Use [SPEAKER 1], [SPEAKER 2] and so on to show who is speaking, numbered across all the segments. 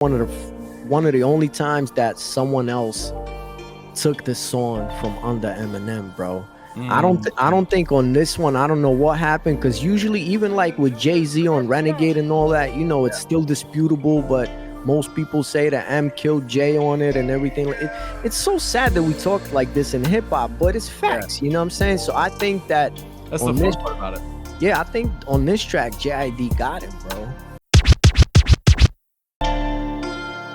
[SPEAKER 1] one of the only times that someone else took the song from under Eminem, bro. I don't think on this one, I don't know what happened, because usually even like with Jay-Z on Renegade and all that, it's still disputable, but most people say that M killed Jay on it and everything. It's so sad that we talk like this in hip hop, but it's facts, you know what I'm saying? So I think that
[SPEAKER 2] that's the fun part about it.
[SPEAKER 1] Yeah, I think on this track, JID got him, bro.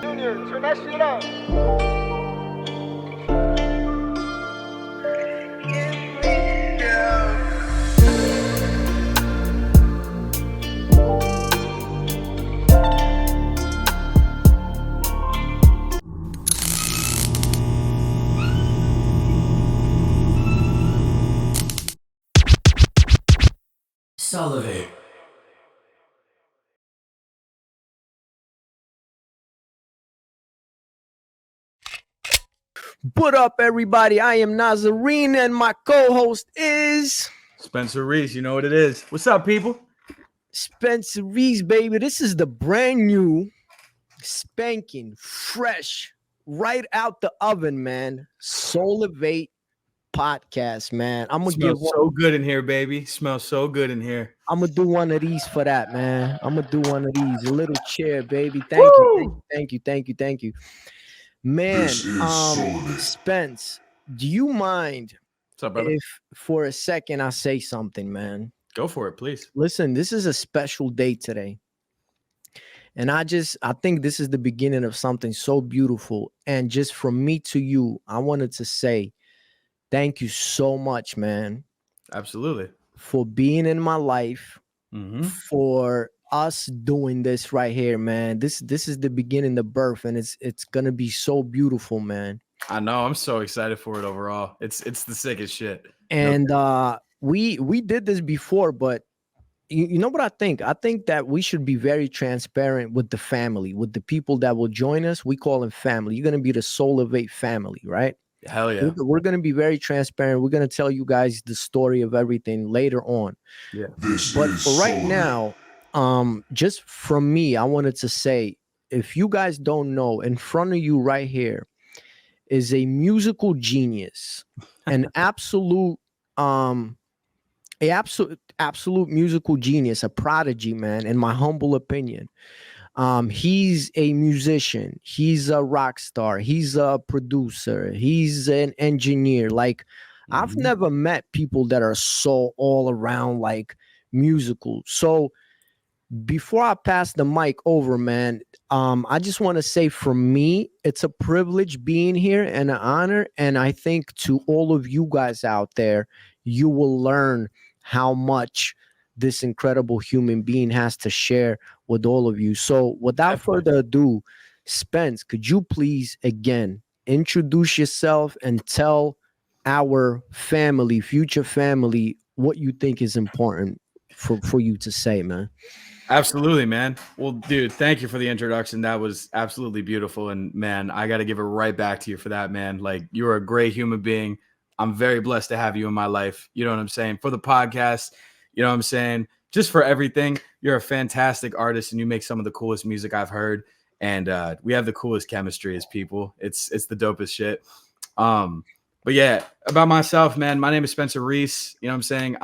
[SPEAKER 3] Junior, turn that shit up.
[SPEAKER 4] SouLivate.
[SPEAKER 1] What up, everybody? I am NazareN, and my co-host is
[SPEAKER 2] Spencer Reese. You know what it is. What's up, people?
[SPEAKER 1] Spence Reese, baby. This is the brand new, spanking, fresh, right out the oven, man. SouLivate podcast, man. I'm gonna
[SPEAKER 2] Smells so good in here, baby. Smells so good in here.
[SPEAKER 1] I'm gonna do one of these for that, man. I'm gonna do one of these. A little chair, baby. Thank you. Man, Spence, do you mind
[SPEAKER 2] What's up, brother?
[SPEAKER 1] if for a second I say something, man?
[SPEAKER 2] Go for it, please.
[SPEAKER 1] Listen, this is a special day today. And I think this is the beginning of something so beautiful. And just from me to you, I wanted to say thank you so much, man.
[SPEAKER 2] Absolutely.
[SPEAKER 1] For being in my life, for us doing this right here, man. This is the beginning, the birth, and it's gonna be so beautiful, man.
[SPEAKER 2] I know. I'm so excited for it overall. It's the sickest shit.
[SPEAKER 1] And we did this before, but you know what I think? I think that we should be very transparent with the family, with the people that will join us. We call them family. You're gonna be the SouLivate family, right?
[SPEAKER 2] Hell yeah.
[SPEAKER 1] We're going to be very transparent. We're going to tell you guys the story of everything later on.
[SPEAKER 2] Yeah.
[SPEAKER 1] But for right now, just from me, I wanted to say, if you guys don't know, in front of you right here is a musical genius, an absolute musical genius, a prodigy, man, in my humble opinion. He's a musician, he's a rock star, he's a producer, he's an engineer. Like, I've never met people that are so all around like musical. So before I pass the mic over, man, I just want to say, for me, it's a privilege being here and an honor. And I think to all of you guys out there, you will learn how much this incredible human being has to share with all of you. So without further ado, Spence, could you please again introduce yourself and tell our family, future family, what you think is important for you to say, man?
[SPEAKER 2] Absolutely, man. Well, dude, thank you for the introduction. That was absolutely beautiful. And man, I got to give it right back to you for that, man. Like, you're a great human being. I'm very blessed to have you in my life. You know what I'm saying? For the podcast, you know what I'm saying? Just for everything. You're a fantastic artist and you make some of the coolest music I've heard. And we have the coolest chemistry as people. It's the dopest shit. But yeah, about myself, man, my name is Spencer Reese. You know what I'm saying?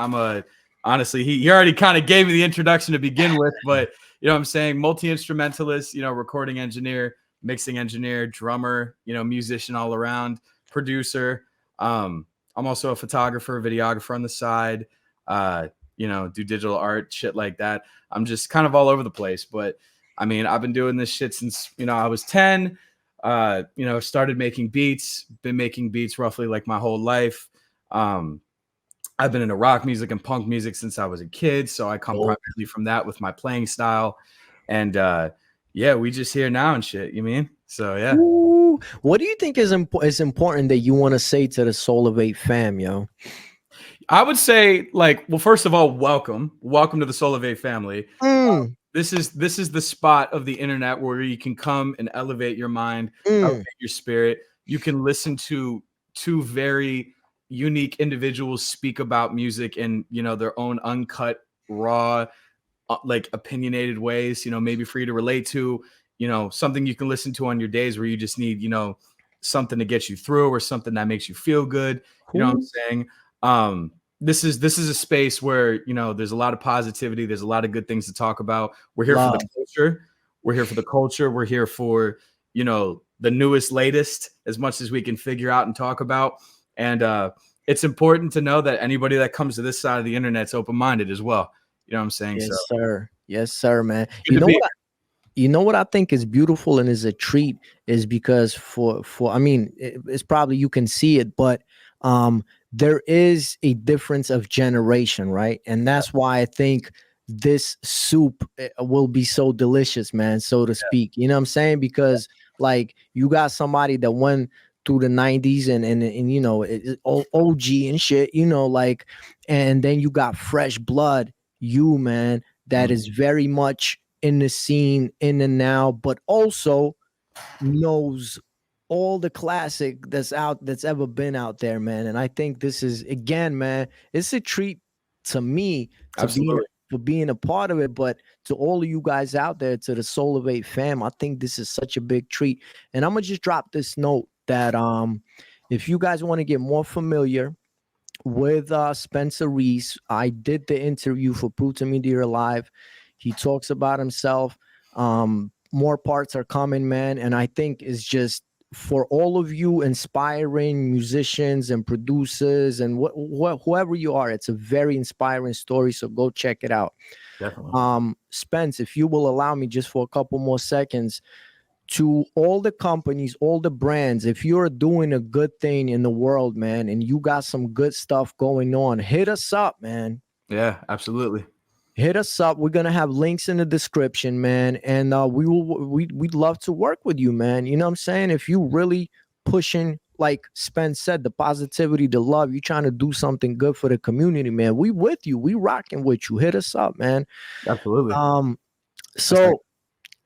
[SPEAKER 2] Honestly, he already kind of gave me the introduction to begin with, but you know what I'm saying? Multi-instrumentalist, recording engineer, mixing engineer, drummer, musician all around, producer. I'm also a photographer, videographer on the side, do digital art, shit like that. I'm just kind of all over the place, but I mean, I've been doing this shit since, I was 10, started making beats, been making beats roughly like my whole life. I've been into rock music and punk music since I was a kid, so I come primarily from that with my playing style. And we just here now and shit, you mean? So yeah.
[SPEAKER 1] Ooh, what do you think is important that you want to say to the SouLivate fam, yo?
[SPEAKER 2] I would say, first of all, welcome to the SouLivate family. This is the spot of the internet where you can come and elevate your mind, elevate your spirit. You can listen to two very unique individuals speak about music in their own uncut, raw, like opinionated ways, maybe for you to relate to, you know, something you can listen to on your days where you just need, you know, something to get you through or something that makes you feel good. You know what I'm saying? This is a space where, you know, there's a lot of positivity. There's a lot of good things to talk about. We're here for the culture. We're here for the culture. We're here for, you know, the newest, latest, as much as we can figure out and talk about. And it's important to know that anybody that comes to this side of the internet's open-minded as well. You know what I'm saying?
[SPEAKER 1] Yes,
[SPEAKER 2] So
[SPEAKER 1] sir. Yes, sir, man.
[SPEAKER 2] you
[SPEAKER 1] You know what I think is beautiful and is a treat is because I mean, it's probably you can see it, but there is a difference of generation, right? And that's why I think this soup will be so delicious, man, so to speak. You know what I'm saying? Because like you got somebody that went through the 90s and you know, OG and shit, you know, like, and then you got fresh blood, you man, that is very much in the scene in and now, but also knows all the classic that's ever been out there, man. And I think this is again, man, it's a treat to me to
[SPEAKER 2] Absolutely.
[SPEAKER 1] for being a part of it, but to all of you guys out there, to the SouLivate fam, I think this is such a big treat. And I'm gonna just drop this note that if you guys want to get more familiar with Spencer Reese, I did the interview for Prove to Me that You're Alive. He talks about himself. More parts are coming, man. And I think it's just for all of you inspiring musicians and producers and whoever you are, it's a very inspiring story. So go check it out.
[SPEAKER 2] Definitely.
[SPEAKER 1] Spence, if you will allow me just for a couple more seconds, to all the companies, all the brands, if you're doing a good thing in the world, man, and you got some good stuff going on, hit us up, man.
[SPEAKER 2] Yeah, absolutely.
[SPEAKER 1] Hit us up. We're gonna have links in the description, man, and we'd love to work with you, man. You know what I'm saying? If you really pushing, like Spence said, the positivity, the love, you trying to do something good for the community, man, we with you. We rocking with you. Hit us up, man.
[SPEAKER 2] Absolutely.
[SPEAKER 1] So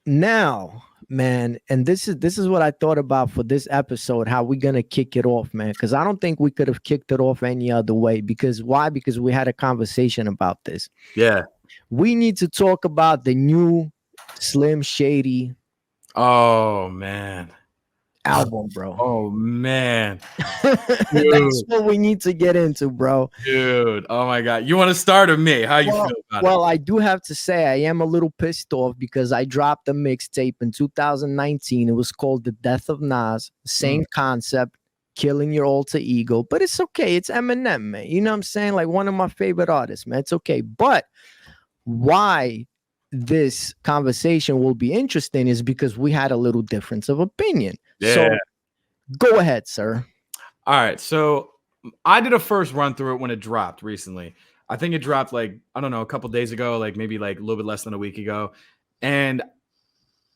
[SPEAKER 1] now, man, and this is what I thought about for this episode, how we gonna kick it off, man, because I don't think we could have kicked it off any other way. Because why? Because we had a conversation about this.
[SPEAKER 2] Yeah.
[SPEAKER 1] We need to talk about the new Slim Shady
[SPEAKER 2] Oh man.
[SPEAKER 1] album, bro.
[SPEAKER 2] Oh man.
[SPEAKER 1] That's what we need to get into, bro.
[SPEAKER 2] Dude, oh my God. You want to start or me? How you feel about it?
[SPEAKER 1] Well, I do have to say I am a little pissed off because I dropped a mixtape in 2019. It was called The Death of Nas. Same concept, killing your alter ego. But it's okay. It's Eminem, man. You know what I'm saying? Like one of my favorite artists, man. It's okay. But why this conversation will be interesting is because we had a little difference of opinion.
[SPEAKER 2] Yeah.
[SPEAKER 1] So go ahead, sir.
[SPEAKER 2] All right. So I did a first run through it when it dropped recently. I think it dropped like, I don't know, a couple days ago, like maybe like a little bit less than a week ago. And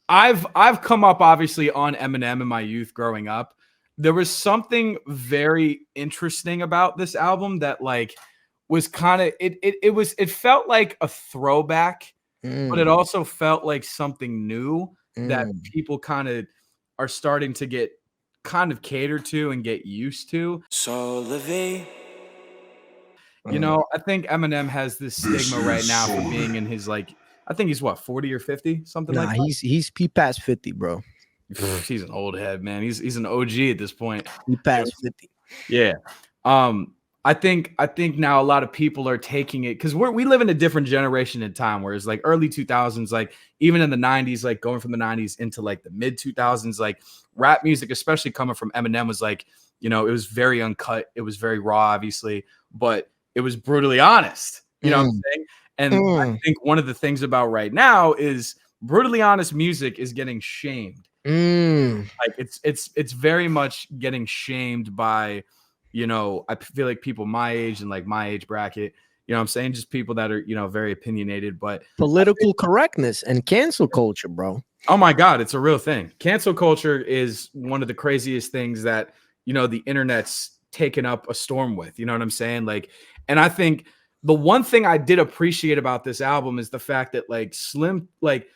[SPEAKER 2] I've come up obviously on Eminem in my youth growing up. There was something very interesting about this album that like was kind of it felt like a throwback, but it also felt like something new that people kind of are starting to get kind of catered to and get used to.
[SPEAKER 4] SouLivate.
[SPEAKER 2] You know, I think Eminem has this stigma right now for being in his like, I think he's what, 40 or 50, something like that.
[SPEAKER 1] He passed 50, bro.
[SPEAKER 2] He's an old head, man. He's an OG at this point.
[SPEAKER 1] He passed 50.
[SPEAKER 2] Yeah. I think now a lot of people are taking it because we live in a different generation in time, whereas like early 2000s, like even in the 90s, like going from the 90s into like the mid 2000s, like rap music, especially coming from Eminem, was like, you know, it was very uncut, it was very raw, obviously, but it was brutally honest. You know what I'm saying? And I think one of the things about right now is brutally honest music is getting shamed. Like it's very much getting shamed by, you know, I feel like people my age and like my age bracket, you know what I'm saying? Just people that are, you know, very opinionated, but
[SPEAKER 1] political correctness and cancel culture, bro.
[SPEAKER 2] Oh my God, it's a real thing. Cancel culture is one of the craziest things that, you know, the internet's taken up a storm with, you know what I'm saying? Like, and I think the one thing I did appreciate about this album is the fact that like Slim, like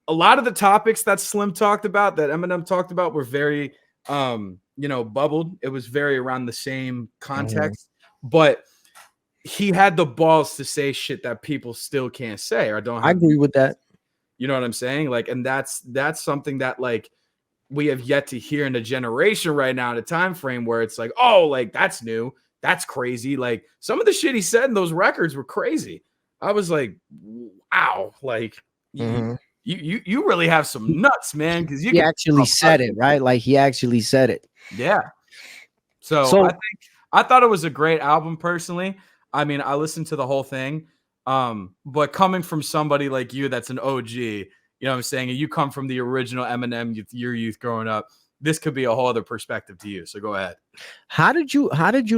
[SPEAKER 2] a lot of the topics that Slim talked about, that Eminem talked about were very, you know, bubbled. It was very around the same context, but he had the balls to say shit that people still can't say or don't have.
[SPEAKER 1] I agree with that.
[SPEAKER 2] You know what I'm saying? Like, and that's something that like we have yet to hear in a generation right now in a time frame where it's like, oh, like that's new. That's crazy. Like some of the shit he said in those records were crazy. I was like, wow, like
[SPEAKER 1] Mhm.
[SPEAKER 2] you really have some nuts, man. Because you
[SPEAKER 1] He
[SPEAKER 2] can
[SPEAKER 1] actually said it, right? Like he actually said it.
[SPEAKER 2] yeah. So
[SPEAKER 1] So
[SPEAKER 2] I thought it was a great album personally. I mean, I listened to the whole thing. But coming from somebody like you that's an OG, you know what I'm saying? And you come from the original Eminem your youth growing up. This could be a whole other perspective to you. So go ahead.
[SPEAKER 1] how did you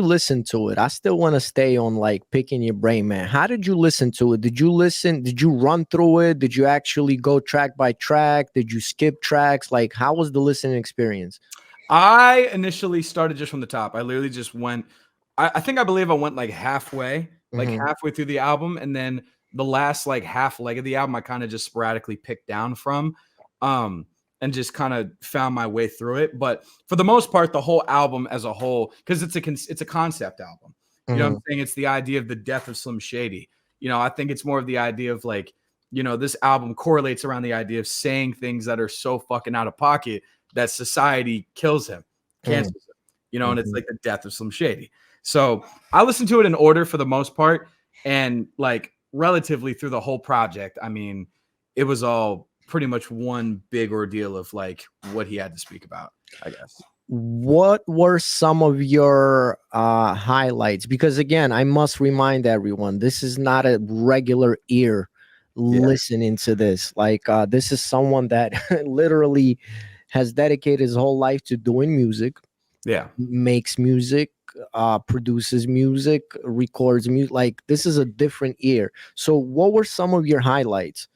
[SPEAKER 1] listen to it? I still want to stay on like picking your brain, man. How did you listen to it? Did you run through it? Did you actually go track by track? Did you skip tracks? Like how was the listening experience?
[SPEAKER 2] I initially started just from the top. I literally just went, I believe I went like halfway
[SPEAKER 1] Mhm.
[SPEAKER 2] through the album. And then the last like half leg of the album, I kind of just sporadically picked down from, and just kind of found my way through it. But for the most part, the whole album as a whole, because it's a concept album. You know what I'm
[SPEAKER 1] Mhm.
[SPEAKER 2] saying? It's the idea of the death of Slim Shady. You know, I think it's more of the idea of like, you know, this album correlates around the idea of saying things that are so fucking out of pocket that society kills him,
[SPEAKER 1] Mm.
[SPEAKER 2] cancels him, you know, and it's
[SPEAKER 1] Mhm.
[SPEAKER 2] like the death of Slim Shady. So I listened to it in order for the most part, and like relatively through the whole project. I mean, it was all pretty much one big ordeal of like what he had to speak about, I guess.
[SPEAKER 1] What were some of your highlights? Because again, I must remind everyone, this is not a regular ear
[SPEAKER 2] Yeah.
[SPEAKER 1] listening to this. Like this is someone that literally has dedicated his whole life to doing music,
[SPEAKER 2] Yeah.
[SPEAKER 1] makes music, produces music, records music. Like this is a different ear. So what were some of your highlights?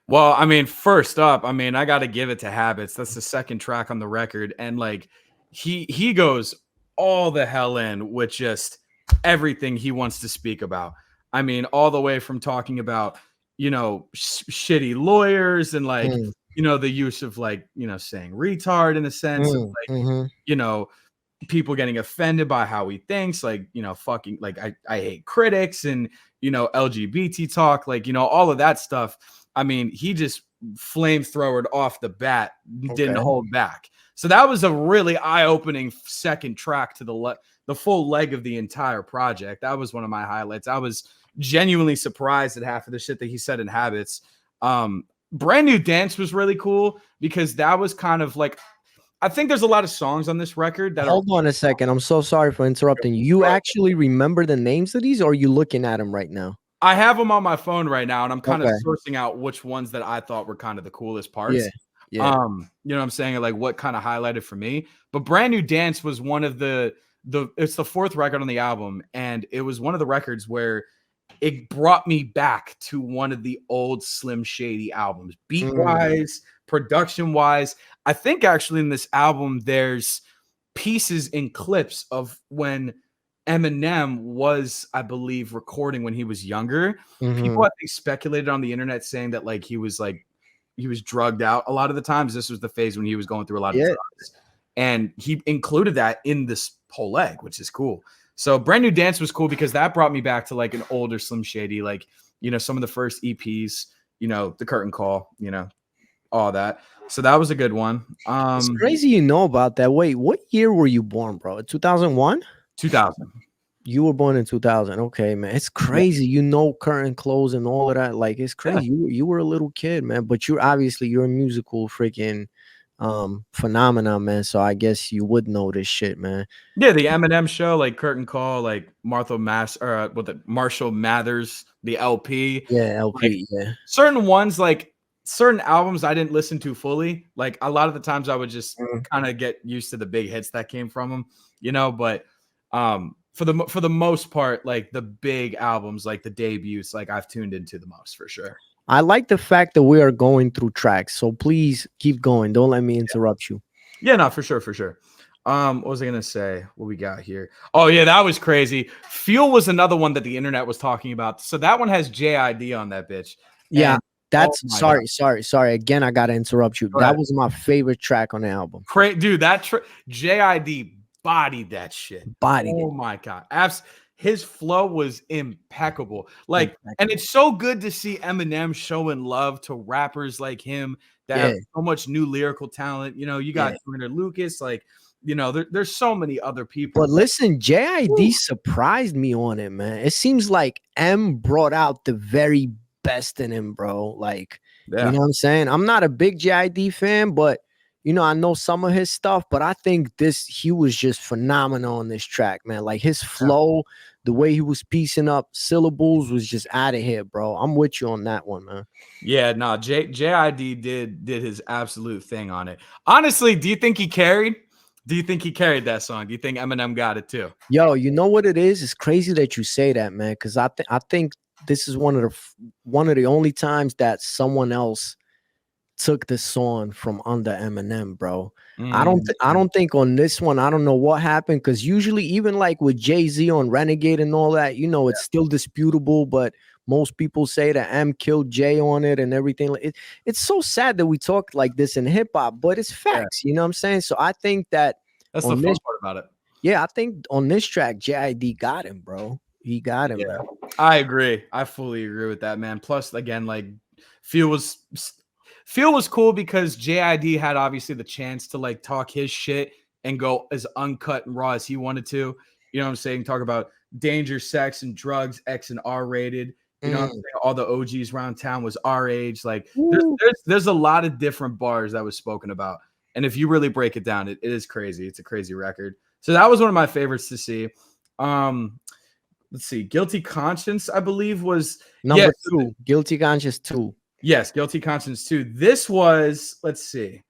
[SPEAKER 2] Well, I mean, first up, I mean, I got to give it to Habits. That's the second track on the record, and like he goes all the hell in with just everything he wants to speak about. I mean, all the way from talking about, you know, shitty lawyers and like,
[SPEAKER 1] Mm,
[SPEAKER 2] you know, the use of like, you know, saying retard in a sense of
[SPEAKER 1] mm,
[SPEAKER 2] like,
[SPEAKER 1] mhm,
[SPEAKER 2] you know, people getting offended by how he thinks, like, you know, fucking like I hate critics and, you know, LGBT talk, like, you know, all of that stuff. I mean, he just flamethrowered off the bat, didn't
[SPEAKER 1] okay.
[SPEAKER 2] hold back. So that was a really eye-opening second track to the full leg of the entire project. That was one of my highlights. I was genuinely surprised at half of the shit that he said in Habits. Brand New Dance was really cool because that was kind of like, I think there's a lot of songs on this record that are.
[SPEAKER 1] Hold on a second. I'm so sorry for interrupting you. You actually remember the names of these, or are you looking at them right now?
[SPEAKER 2] I have them on my phone right now, and I'm kind of
[SPEAKER 1] Okay.
[SPEAKER 2] sourcing out which ones that I thought were kind of the coolest
[SPEAKER 1] Yeah.
[SPEAKER 2] parts.
[SPEAKER 1] Yeah.
[SPEAKER 2] You know what I'm saying? Like what kind of highlighted for me. But Brand New Dance was one of the it's the fourth record on the album, and it was one of the records where it brought me back to one of the old Slim Shady albums, beat
[SPEAKER 1] Mm,
[SPEAKER 2] wise, production wise. I think actually in this album, there's pieces and clips of when Eminem was, I believe, recording when he was younger. People
[SPEAKER 1] mhm.
[SPEAKER 2] I think speculated on the internet saying that like he was drugged out a lot of the times. This was the phase when he was going through a lot of
[SPEAKER 1] Yeah.
[SPEAKER 2] drugs. And he included that in this whole leg, which is cool. So Brand New Dance was cool because that brought me back to like an older Slim Shady, like, you know, some of the first EPs, you know, The Curtain Call, you know, all that. So that was a good one.
[SPEAKER 1] It's crazy you know about that. Wait, what year were you born, bro? 2001?
[SPEAKER 2] 2000.
[SPEAKER 1] You were born in 2000. Okay, man. It's
[SPEAKER 2] Yeah.
[SPEAKER 1] crazy. You know current clothes and all of that. Like it's
[SPEAKER 2] Yeah.
[SPEAKER 1] crazy. You were a little kid, man, but you're obviously you're a musical freaking phenomenon, man. So I guess you would know this shit, man.
[SPEAKER 2] Yeah, the Eminem show, like Curtain Call, like Marshall Mathers, the LP,
[SPEAKER 1] Yeah,
[SPEAKER 2] like
[SPEAKER 1] LP, yeah.
[SPEAKER 2] certain ones, like certain albums I didn't listen to fully. Like a lot of the times I would just
[SPEAKER 1] Mm.
[SPEAKER 2] kind of get used to the big hits that came from them, you know, but for the most part, like the big albums, like the debuts, like I've tuned into the most for sure.
[SPEAKER 1] I like the fact that we are going through tracks. So please keep going. Don't let me interrupt you.
[SPEAKER 2] Yeah, no, for sure, for sure. What was I gonna say? What we got here? Oh yeah, that was crazy. Fuel was another one that the internet was talking about. So that one has JID on that bitch.
[SPEAKER 1] Yeah,
[SPEAKER 2] And oh
[SPEAKER 1] that's
[SPEAKER 2] my god,
[SPEAKER 1] sorry. Again, I gotta interrupt you.
[SPEAKER 2] go
[SPEAKER 1] That
[SPEAKER 2] ahead.
[SPEAKER 1] was my favorite track on the album.
[SPEAKER 2] Dude, that JID bodied that shit.
[SPEAKER 1] Bodied it.
[SPEAKER 2] Oh my god, his flow was impeccable. Like, and it's so good to see Eminem showing love to rappers like him that have so much new lyrical talent. You know, you got Joyner Lucas, like, you know, there's so many other people.
[SPEAKER 1] But listen, JID surprised me on it, man. It seems like M brought out the very best in him, bro. Like, you know what I'm saying? I'm not a big JID fan, but you know, I know some of his stuff, but I think he was just phenomenal on this track, man. Like his flow, the way he was piecing up syllables was just out of here, bro. I'm with you on that one, man.
[SPEAKER 2] Yeah, no, JID did his absolute thing on it. Honestly, do you think he carried? Do you think he carried that song? Do you think Eminem got it too?
[SPEAKER 1] Yo, you know what it is? It's crazy that you say that, man, because I think this is one of the only times that someone else took the song from under Eminem, bro. I don't think on this one, I don't know what happened, because usually even like with Jay-Z on Renegade and all that, you know, it's still disputable, but most people say that M killed Jay on it and everything. It's so sad that we talk like this in hip-hop, but it's facts, you know what I'm saying? So I think that
[SPEAKER 2] that's the fun part about it.
[SPEAKER 1] Yeah, I think on this track, JID got him, bro. He got him, man.
[SPEAKER 2] I agree. I fully agree with that, man. Plus, again, like Feel was cool because JID had obviously the chance to like talk his shit and go as uncut and raw as he wanted to. You know what I'm saying? Talk about danger, sex, and drugs, X and R rated. You know what I'm saying? All the OGs around town was our age. Like there's a lot of different bars that was spoken about. And if you really break it down, it is crazy. It's a crazy record. So that was one of my favorites to see. Let's see. Guilty Conscience, I believe, was
[SPEAKER 1] number 2. Guilty Conscience 2.
[SPEAKER 2] Yes, Guilty Conscience 2. This was, let's see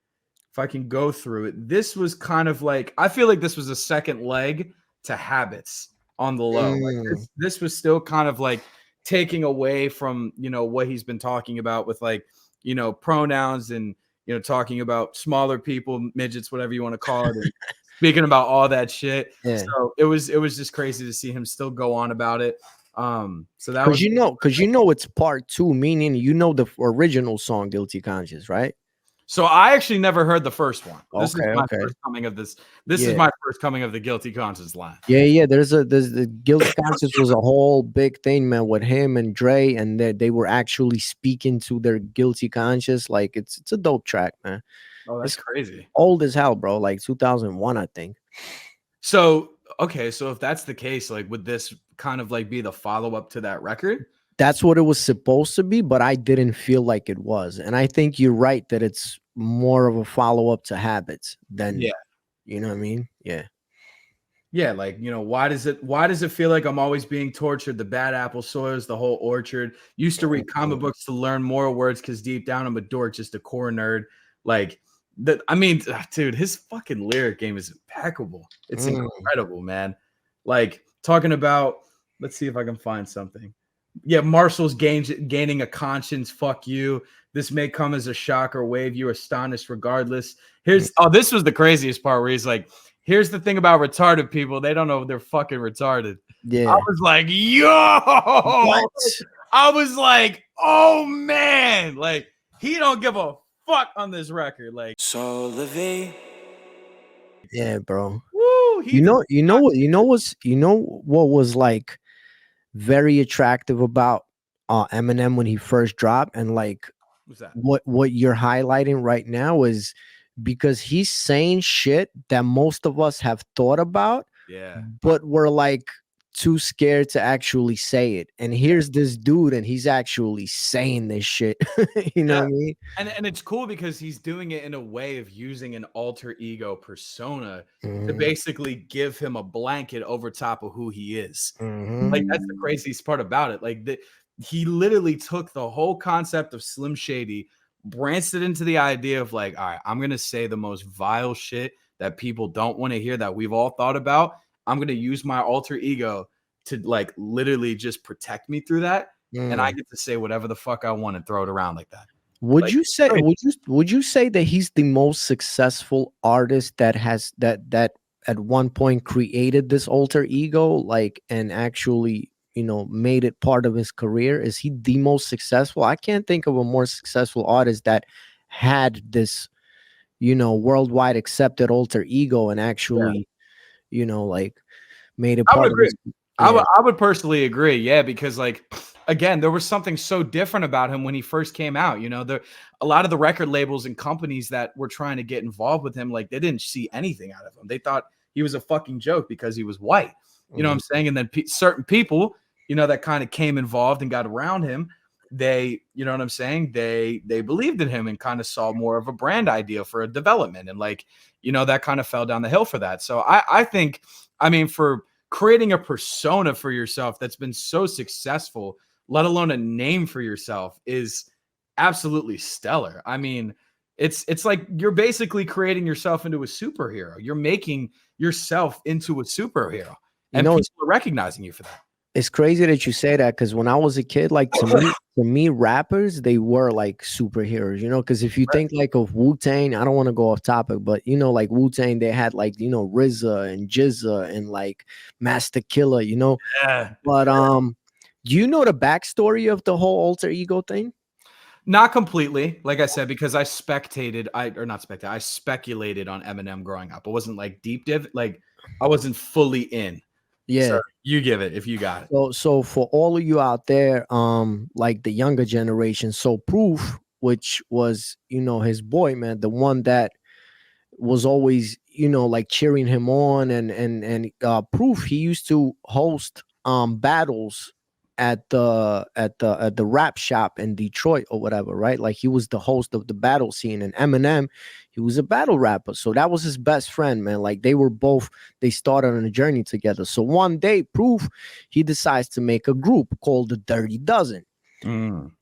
[SPEAKER 2] if I can go through it. This was kind of like, I feel like this was a second leg to Habits on the low. Like this was still kind of like taking away from, you know, what he's been talking about with like, you know, pronouns and, you know, talking about smaller people, midgets, whatever you want to call it, and speaking about all that shit. So it was just crazy to see him still go on about it. So that was,
[SPEAKER 1] because you know it's part 2, meaning you know the original song Guilty Conscience, right?
[SPEAKER 2] So I actually never heard the first one. This is my
[SPEAKER 1] Okay.
[SPEAKER 2] first coming of this. This is my first coming of the Guilty Conscience line.
[SPEAKER 1] Yeah. There's the Guilty Conscience was a whole big thing, man, with him and Dre, and they were actually speaking to their guilty conscience. Like it's a dope track, man.
[SPEAKER 2] Oh, that's crazy.
[SPEAKER 1] Old as hell, bro. Like 2001, I think.
[SPEAKER 2] So okay, so if that's the case, like would this kind of like be the follow-up to that record?
[SPEAKER 1] That's what it was supposed to be, but I didn't feel like it was. And I think you're right that it's more of a follow-up to Habits than, you know what I mean?
[SPEAKER 2] Yeah, like, you know, why does it feel like I'm always being tortured? The bad apple soils, the whole orchard. Used to read comic books to learn more words because deep down I'm a dork, just a core nerd. Like, I mean, dude, his fucking lyric game is impeccable. It's incredible, man. Like, talking about, let's see if I can find something. Yeah, Marshall's gaining a conscience. Fuck you. This may come as a shock or wave you astonished regardless. This was the craziest part where he's like, here's the thing about retarded people. They don't know they're fucking retarded.
[SPEAKER 1] Yeah.
[SPEAKER 2] I was like, yo. What? I was like, oh man. Like, he don't give a fuck on this record. Like,
[SPEAKER 4] SouLivate.
[SPEAKER 1] Yeah, bro.
[SPEAKER 2] Woo,
[SPEAKER 1] you know what was like very attractive about Eminem when he first dropped, and like what you're highlighting right now is because he's saying shit that most of us have thought about, but we're like too scared to actually say it. And here's this dude, and he's actually saying this shit. You know what I mean?
[SPEAKER 2] And it's cool because he's doing it in a way of using an alter ego persona to basically give him a blanket over top of who he is. Like, that's the craziest part about it. Like, he literally took the whole concept of Slim Shady, branched it into the idea of like, all right, I'm gonna say the most vile shit that people don't want to hear, that we've all thought about. I'm gonna use my alter ego to like literally just protect me through that, and I get to say whatever the fuck I want and throw it around like that.
[SPEAKER 1] Would you say that he's the most successful artist that has that at one point created this alter ego, like, and actually, you know, made it part of his career? Is he the most successful? I can't think of a more successful artist that had this, you know, worldwide accepted alter ego and actually, you know, like made it part of his. Yeah.
[SPEAKER 2] I would personally agree. Yeah, because like again, there was something so different about him when he first came out. You know, a lot of the record labels and companies that were trying to get involved with him, like they didn't see anything out of him. They thought he was a fucking joke because he was white. You know what I'm saying? And then certain people, you know, that kind of came involved and got around him, they, you know what I'm saying? They believed in him and kind of saw more of a brand idea for a development. And like, you know, that kind of fell down the hill for that. So I think, I mean, for creating a persona for yourself that's been so successful, let alone a name for yourself, is absolutely stellar. I mean, it's like you're basically creating yourself into a superhero. You're making yourself into a superhero,
[SPEAKER 1] You
[SPEAKER 2] and
[SPEAKER 1] know,
[SPEAKER 2] people are recognizing you for that.
[SPEAKER 1] it's crazy that you say that, because when I was a kid, like to me, rappers, they were like superheroes, you know. Because if you think like of Wu-Tang, I don't want to go off topic, but you know, like Wu-Tang, they had like, you know, RZA and Jizza and like Master Killer, you know.
[SPEAKER 2] Yeah.
[SPEAKER 1] But do you know the backstory of the whole alter ego thing?
[SPEAKER 2] Not completely, like I said, because I spectated, I speculated on Eminem growing up. I wasn't like deep dive, like I wasn't fully in.
[SPEAKER 1] Yeah.
[SPEAKER 2] So you give it if you got it.
[SPEAKER 1] So for all of you out there, like the younger generation, so Proof, which was, you know, his boy, man, the one that was always, you know, like cheering him on, and Proof, he used to host battles at the rap shop in Detroit or whatever, right? Like he was the host of the battle scene, and Eminem, he was a battle rapper. So that was his best friend, man. Like they started on a journey together. So one day, Proof, he decides to make a group called the Dirty Dozen.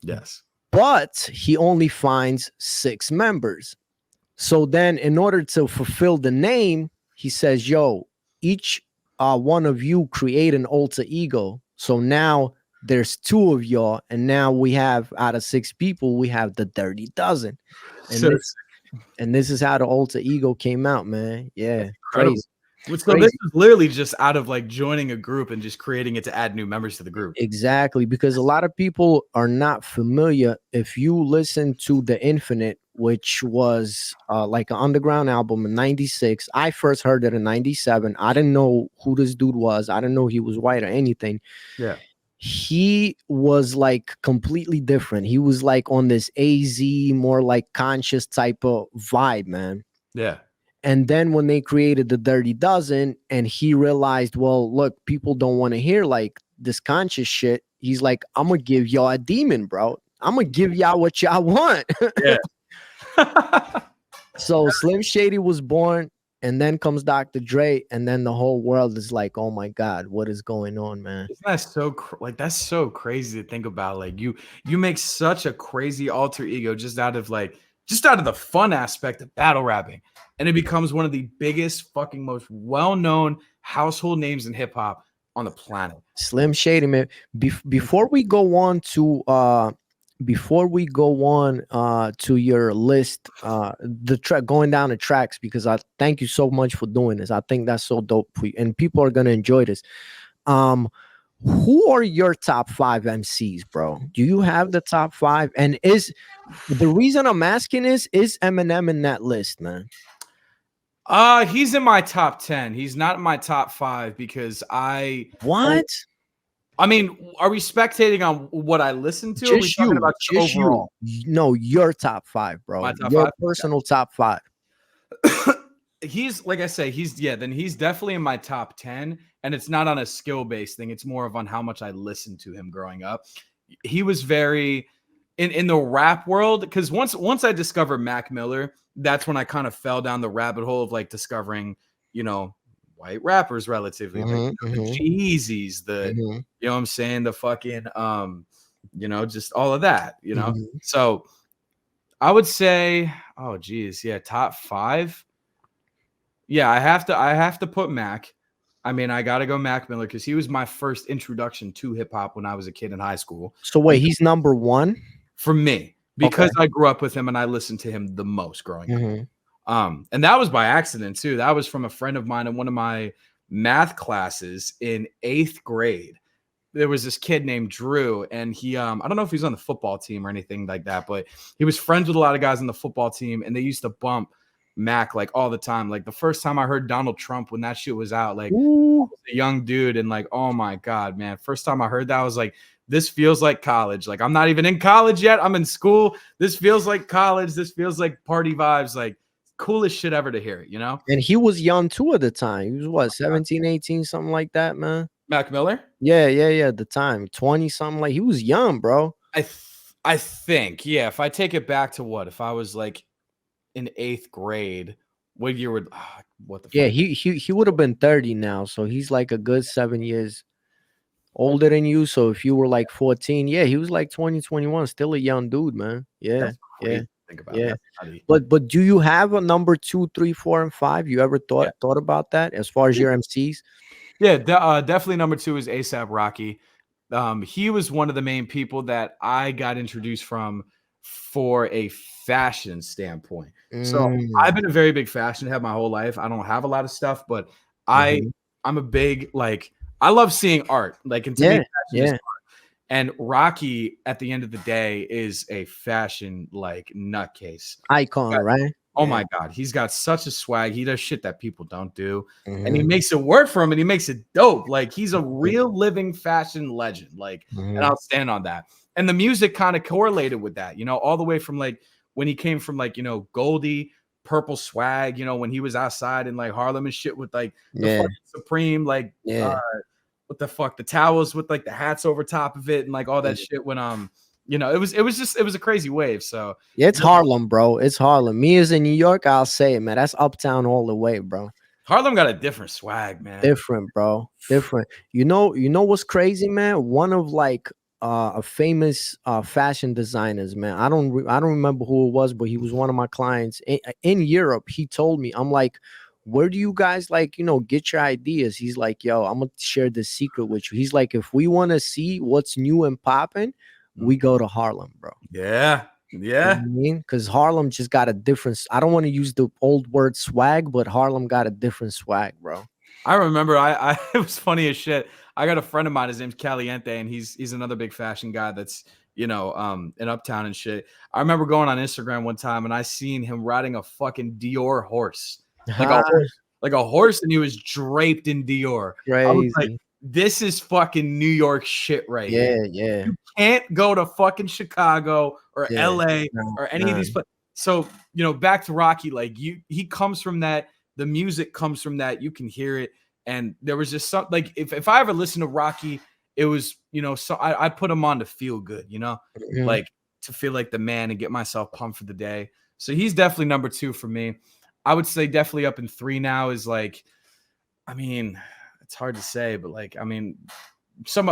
[SPEAKER 2] Yes.
[SPEAKER 1] But he only finds 6 members. So then, in order to fulfill the name, he says, "Yo, each one of you create an alter ego. So now there's 2 of y'all, and now we have, out of 6 people, we have the Dirty Dozen." And
[SPEAKER 2] So
[SPEAKER 1] this is how the alter ego came out, man. Yeah,
[SPEAKER 2] incredible.
[SPEAKER 1] crazy.
[SPEAKER 2] So this
[SPEAKER 1] Crazy.
[SPEAKER 2] is literally just out of like joining a group and just creating it to add new members to the group.
[SPEAKER 1] Exactly, because a lot of people are not familiar. If you listen to The Infinite, which was like an underground album in 96, I first heard it in 97. I didn't know who this dude was. I didn't know he was white or anything.
[SPEAKER 2] Yeah.
[SPEAKER 1] He was like completely different. He was like on this AZ, more like conscious type of vibe, man.
[SPEAKER 2] Yeah.
[SPEAKER 1] And then when they created the Dirty Dozen, and he realized, well, look, people don't want to hear like this conscious shit. He's like, I'm gonna give y'all a demon, bro. I'm gonna give y'all what y'all want.
[SPEAKER 2] Yeah.
[SPEAKER 1] So Slim Shady was born, and then comes Dr. Dre, and then the whole world is like, oh my God, what is going on, man?
[SPEAKER 2] Isn't that so that's so crazy to think about? Like you make such a crazy alter ego just out of the fun aspect of battle rapping, and it becomes one of the biggest fucking most well-known household names in hip hop on the planet.
[SPEAKER 1] Slim Shady, man. Before we go on to to your list, the track, going down the tracks, because I thank you so much for doing this. I think that's so dope for you, and people are gonna enjoy this. Who are your top 5 MCs, bro? Do you have the top 5? And is the reason I'm asking is Eminem in that list, man?
[SPEAKER 2] He's in my top 10. He's not in my top 5 because
[SPEAKER 1] What?
[SPEAKER 2] I mean, are we spectating on what I listen to? Or are we
[SPEAKER 1] Just
[SPEAKER 2] talking
[SPEAKER 1] you,
[SPEAKER 2] about
[SPEAKER 1] just
[SPEAKER 2] overall?
[SPEAKER 1] you. No, your top 5, bro.
[SPEAKER 2] My top
[SPEAKER 1] Your
[SPEAKER 2] 5?
[SPEAKER 1] personal top 5.
[SPEAKER 2] He's, like I say, he's definitely in my top 10, and it's not on a skill-based thing. It's more of on how much I listened to him growing up. He was very in the rap world, because once I discovered Mac Miller, that's when I kind of fell down the rabbit hole of like discovering, you know, white rappers relatively, like the Jeezys, you know what I'm saying, the fucking you know, just all of that, you know. So I would say, oh geez, yeah, top 5. Yeah, I have to put Mac. I mean, I gotta go Mac Miller because he was my first introduction to hip hop when I was a kid in high school.
[SPEAKER 1] So wait, he's number 1
[SPEAKER 2] for me because I grew up with him and I listened to him the most growing up. And that was by accident too. That was from a friend of mine in one of my math classes in 8th grade. There was this kid named Drew, and he I don't know if he's on the football team or anything like that, but he was friends with a lot of guys on the football team, and they used to bump Mac like all the time. Like the first time I heard Donald Trump when that shit was out, like
[SPEAKER 1] Ooh.
[SPEAKER 2] I was a young dude, and like, oh my God, man. First time I heard that, I was like, this feels like college. Like I'm not even in college yet. I'm in school. This feels like college. This feels like party vibes. Like coolest shit ever to hear it, you know?
[SPEAKER 1] And he was young too at the time. He was what, 17, 18, something like that, man.
[SPEAKER 2] Mac Miller?
[SPEAKER 1] Yeah, at the time. 20 something, like he was young, bro.
[SPEAKER 2] I think, yeah. If I take it back to what? If I was like in 8th grade, what year would what the
[SPEAKER 1] Yeah,
[SPEAKER 2] fuck?
[SPEAKER 1] he would have been 30 now. So he's like a good 7 years older than you. So if you were like 14, yeah, he was like 20, 21, still a young dude, man. Yeah,
[SPEAKER 2] That's
[SPEAKER 1] yeah,
[SPEAKER 2] crazy to think about.
[SPEAKER 1] yeah.
[SPEAKER 2] That's nutty.
[SPEAKER 1] But do you have a number 2, 3, 4, and 5? You ever
[SPEAKER 2] Yeah.
[SPEAKER 1] thought about that as far as your MCs?
[SPEAKER 2] Yeah, definitely number 2 is ASAP Rocky. He was one of the main people that I got introduced from for a fashion standpoint. So I've been a very big fashion head my whole life. I don't have a lot of stuff, but I'm a big, like, I love seeing art. Like, and to me, fashion is art. And Rocky, at the end of the day, is a fashion like nutcase
[SPEAKER 1] Icon, right?
[SPEAKER 2] Oh my God, he's got such a swag. He does shit that people don't do, and he makes it work for him, and he makes it dope. Like he's a real living fashion legend. Like, and I'll stand on that. And the music kind of correlated with that, you know, all the way from like when he came from like, you know, Goldie, Purple Swag, you know, when he was outside in like Harlem and shit with like the fucking Supreme, like what the fuck, the towels with like the hats over top of it and like all that shit when you know, it was a crazy wave. So
[SPEAKER 1] yeah, it's Harlem, bro. It's Harlem. Me as in New York, I'll say it, man. That's uptown all the way, bro.
[SPEAKER 2] Harlem got a different swag, man.
[SPEAKER 1] Different, bro. Different. You know what's crazy, man? One of like a famous fashion designers, man. I don't remember who it was, but he was one of my clients in Europe. He told me, I'm like, where do you guys like, you know, get your ideas? He's like, yo, I'm gonna share this secret with you. He's like, if we want to see what's new and popping, we go to Harlem, bro.
[SPEAKER 2] Yeah.
[SPEAKER 1] You know what I mean? Because Harlem just got a different, I don't want to use the old word swag, but Harlem got a different swag, bro.
[SPEAKER 2] I remember it was funny as shit. I got a friend of mine, his name's Caliente, and he's another big fashion guy that's, you know, in Uptown and shit. I remember going on Instagram one time and I seen him riding a fucking Dior horse. Like a horse, and he was draped in Dior.
[SPEAKER 1] Crazy.
[SPEAKER 2] I was like, this is fucking New York shit right here.
[SPEAKER 1] Yeah.
[SPEAKER 2] You can't go to fucking Chicago or LA or any of these places. So, you know, back to Rocky, like he comes from that. The music comes from that. You can hear it. And there was just something like if I ever listened to Rocky, it was, you know, so I put him on to feel good, you know, like to feel like the man and get myself pumped for the day. So he's definitely number 2 for me. I would say definitely up in 3 now is like, I mean, it's hard to say, but like, I mean, still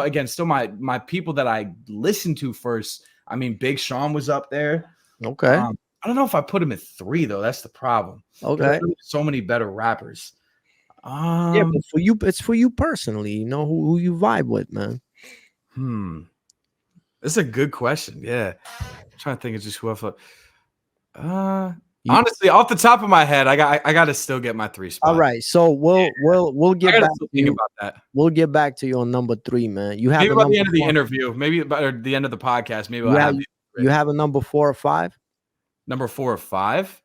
[SPEAKER 2] my people that I listened to first. I mean, Big Sean was up there.
[SPEAKER 1] Okay.
[SPEAKER 2] I don't know if I put him at 3 though. That's the problem.
[SPEAKER 1] Okay.
[SPEAKER 2] So many better rappers.
[SPEAKER 1] Yeah, but for you, it's for you personally. You know who you vibe with, man.
[SPEAKER 2] That's a good question. Yeah, I'm trying to think of just who I thought. Honestly, off the top of my head, I got to still get my 3 spot.
[SPEAKER 1] All right, so we'll get back to you
[SPEAKER 2] about that.
[SPEAKER 1] We'll get back to you on number 3, man. You have
[SPEAKER 2] maybe by the end of the interview, maybe by the end of the podcast, maybe
[SPEAKER 1] you have a number 4 or 5.
[SPEAKER 2] Number 4 or 5.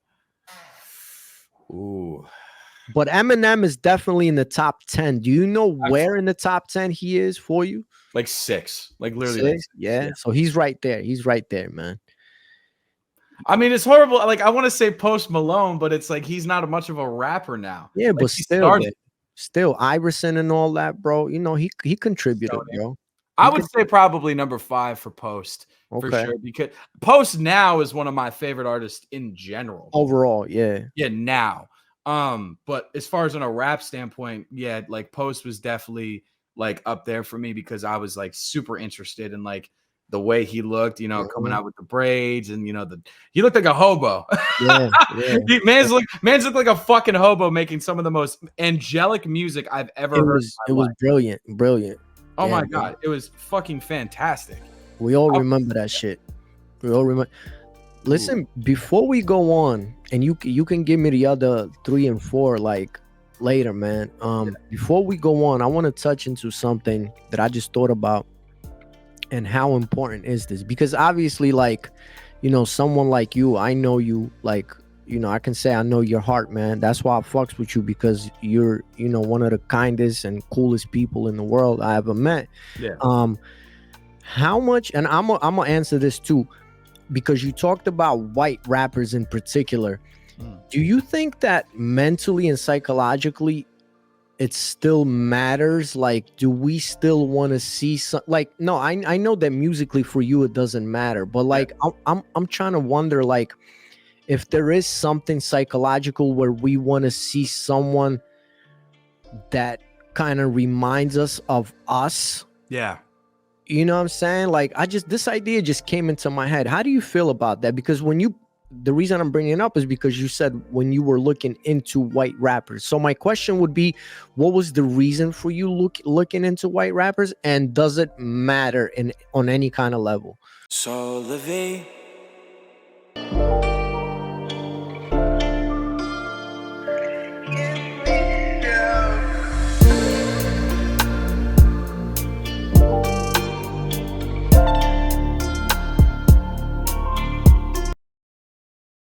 [SPEAKER 2] Ooh.
[SPEAKER 1] But Eminem is definitely in the top 10. Do you know where in the top 10 he is for you?
[SPEAKER 2] Like 6, like literally.
[SPEAKER 1] 6?
[SPEAKER 2] Like 6.
[SPEAKER 1] Yeah. So he's right there. He's right there, man.
[SPEAKER 2] I mean, it's horrible. Like I want to say Post Malone, but it's like he's not much of a rapper now.
[SPEAKER 1] Yeah,
[SPEAKER 2] like,
[SPEAKER 1] but still Iverson and all that, bro. You know, he contributed, bro.
[SPEAKER 2] I would say probably number 5 for Post for sure, because Post now is one of my favorite artists in general.
[SPEAKER 1] Overall, yeah.
[SPEAKER 2] Yeah, now. But as far as on a rap standpoint, yeah, like Post was definitely like up there for me because I was like super interested in like the way he looked, you know, coming out with the braids and, you know, he looked like a hobo.
[SPEAKER 1] Yeah.
[SPEAKER 2] Man's looked like a fucking hobo making some of the most angelic music I've ever heard.
[SPEAKER 1] It was brilliant.
[SPEAKER 2] Oh my God. It was fucking fantastic.
[SPEAKER 1] We all remember that shit. We all remember. Listen, before we go on, and you can give me the other 3 and 4 like later, man. Before we go on, I want to touch into something that I just thought about. And how important is this? Because obviously, like, you know, someone like you, I know you like you know, I can say I know your heart, man. That's why I fucks with you, because you're, you know, one of the kindest and coolest people in the world I ever met.
[SPEAKER 2] Yeah.
[SPEAKER 1] How much, and I'm gonna answer this too, because you talked about white rappers in particular. Do you think that mentally and psychologically it still matters? Like, do we still want to see some, like, no, I know that musically for you it doesn't matter, but like I'm trying to wonder, like, if there is something psychological where we want to see someone that kind of reminds us of us.
[SPEAKER 2] Yeah.
[SPEAKER 1] You know what I'm saying? Like, this idea just came into my head. How do you feel about that? Because the reason I'm bringing it up is because you said when you were looking into white rappers. So my question would be, what was the reason for you looking into white rappers, and does it matter on any kind of level?
[SPEAKER 4] SouLivate.